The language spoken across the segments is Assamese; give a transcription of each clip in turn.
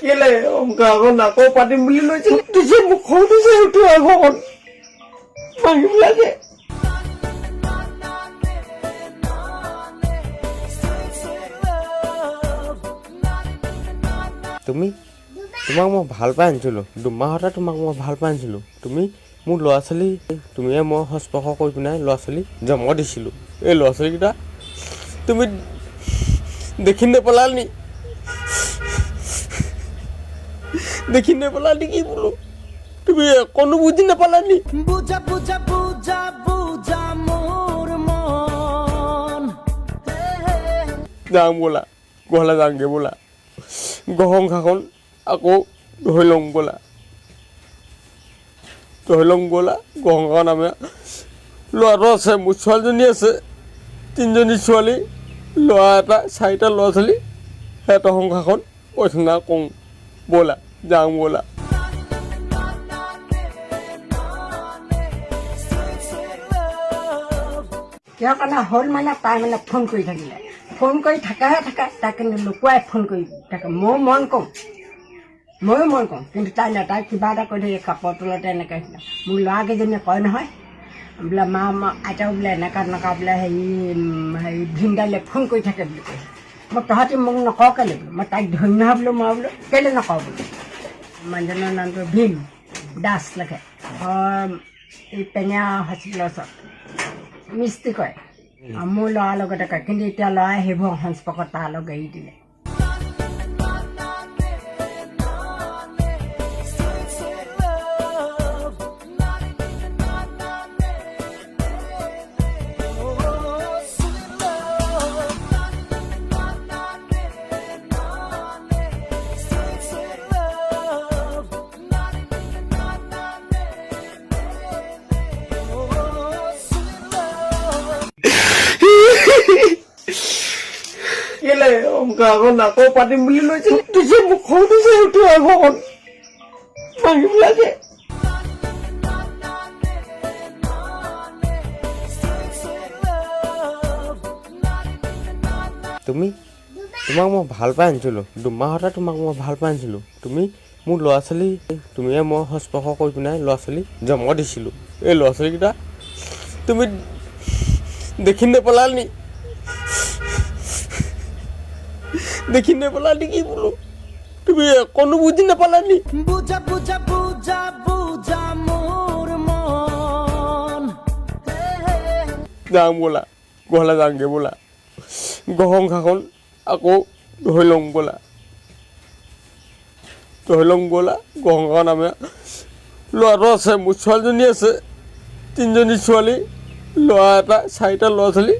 কেলে অংকাখন আকৌ পাতিম বুলি লৈছিল যে মুখতো যে উঠো এখন মাহিব লাগে তুমি তোমাক মই ভাল পাই আনিছিলো দুমাহতে তোমাক মই ভাল পাই আনিছিলো তুমি মোৰ ল'ৰা ছোৱালী তুমিয়ে মই হস্পৰ্শ কৰি পিনাই ল'ৰা ছোৱালী জন্ম দিছিলোঁ এই ল'ৰা ছোৱালীকেইটা তুমি দেখি নেপেলা নি দেখি নেপেলা নেকি বোলো তুমি কোনো বুজি নেপালা নি বুজা বুজা বুজা বুজা মোৰ মন যাওঁ বোলা ঘৰলৈ যাওঁগৈ বোলা গহংখাখন আকৌ ধৰি লওঁ বোলা গহংখাখন আমি ল'ৰাটো আছে মোৰ ছোৱালীজনী আছে তিনিজনী ছোৱালী ল'ৰা এটা চাৰিটা ল'ৰা ছোৱালী সিহঁতৰ সংসাৰখন পইচা কওঁ বোলা যাওঁ বোলা কিয় কাৰণে হ'ল মানে তাই মানে ফোন কৰি থাকিলে ফোন কৰি থাকাহে থাকে তাই কিন্তু লুকুৱাই ফোন কৰি থাকে ময়ো মন কওঁ কিন্তু তাই তাই কিবা এটা কৰি থাকে কাপোৰ তলতে এনেকৈ মোৰ ল'ৰাকেইজনীয়ে কয় নহয় বোলে মা আইতাও বোলে এনেকুৱা বোলে হেৰি ভিনদালে ফোন কৰি থাকে বুলি কৈছে মই তহঁতি মোক নকওঁ কেলৈ বোলো মই তাইক ধন্য বোলো মই বোলো কেলৈ নকওঁ বোলো মানুহজনৰ নামটো ভীম দাস লেখে এই পেঙা হস্পিটেলৰ ওচৰত মিস্ত্ৰী কয় মোৰ ল'ৰাৰ লগতে কয় কিন্তু এতিয়া ল'ৰাই সেইবোৰ সংস্পৰ্শত তাৰ লগত এৰি দিলে কেলে অংকাখন আকৌ পাতিম বুলি লৈছিল যে মুখতো যে উঠো এখন মাহিব লাগে তুমি তোমাক মই ভাল পাই আনিছিলো দুমাহতে তোমাক মই ভাল পাই আনিছিলো তুমি মোৰ ল'ৰা ছোৱালী তুমিয়ে মই হস্পৰ্শ কৰি পিনাই ল'ৰা ছোৱালী জন্ম দিছিলোঁ এই ল'ৰা ছোৱালীকেইটা তুমি দেখি নেপেলা নি দেখি নেপেলা নেকি বোলো তুমি কোনো বুজি নেপালা নি বুজা বুজা বুজা বুজা মোৰ মন যাওঁ বোলা ঘৰলৈ যাওঁগৈ বোলা গহংখাখন আকৌ ধৰি লওঁ বোলা গহংখাখন আমি ল'ৰাটো আছে মোৰ ছোৱালীজনী আছে তিনিজনী ছোৱালী ল'ৰা এটা চাৰিটা ল'ৰা ছোৱালী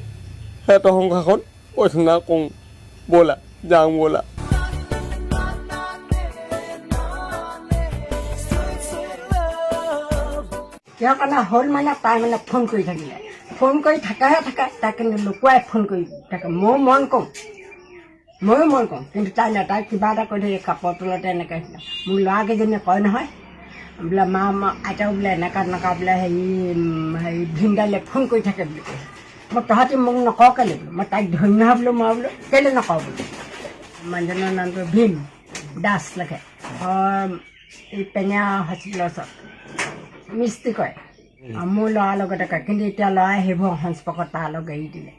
সিহঁতৰ সংসাৰখন পইচা কওঁ বোলা যাওঁ বোলা কিয় কাৰণে হ'ল মানে তাই মানে ফোন কৰি থাকিলে ফোন কৰি থাকাহে থাকে তাই কিন্তু লুকুৱাই ফোন কৰি থাকে ময়ো মন কওঁ কিন্তু তাই তাই কিবা এটা কৰি থাকে কাপোৰ তলতে এনেকৈ মোৰ ল'ৰাকেইজনীয়ে কয় নহয় বোলে মা আইতাও বোলে এনেকুৱা বোলে হেৰি ভিনদালে ফোন কৰি থাকে বুলি কৈছে মই তহঁতি মোক নকওঁ কেলৈ বোলো মই তাইক ধন্য বোলো মই বোলো কেলৈ নকওঁ বোলো মানুহজনৰ নামটো ভীম দাস লেখে এই পেঙা হস্পিটেলৰ ওচৰত মিস্ত্ৰী কয় মোৰ ল'ৰাৰ লগতে কয় কিন্তু এতিয়া ল'ৰাই সেইবোৰ সংস্পৰ্শত তাৰ লগত এৰি দিলে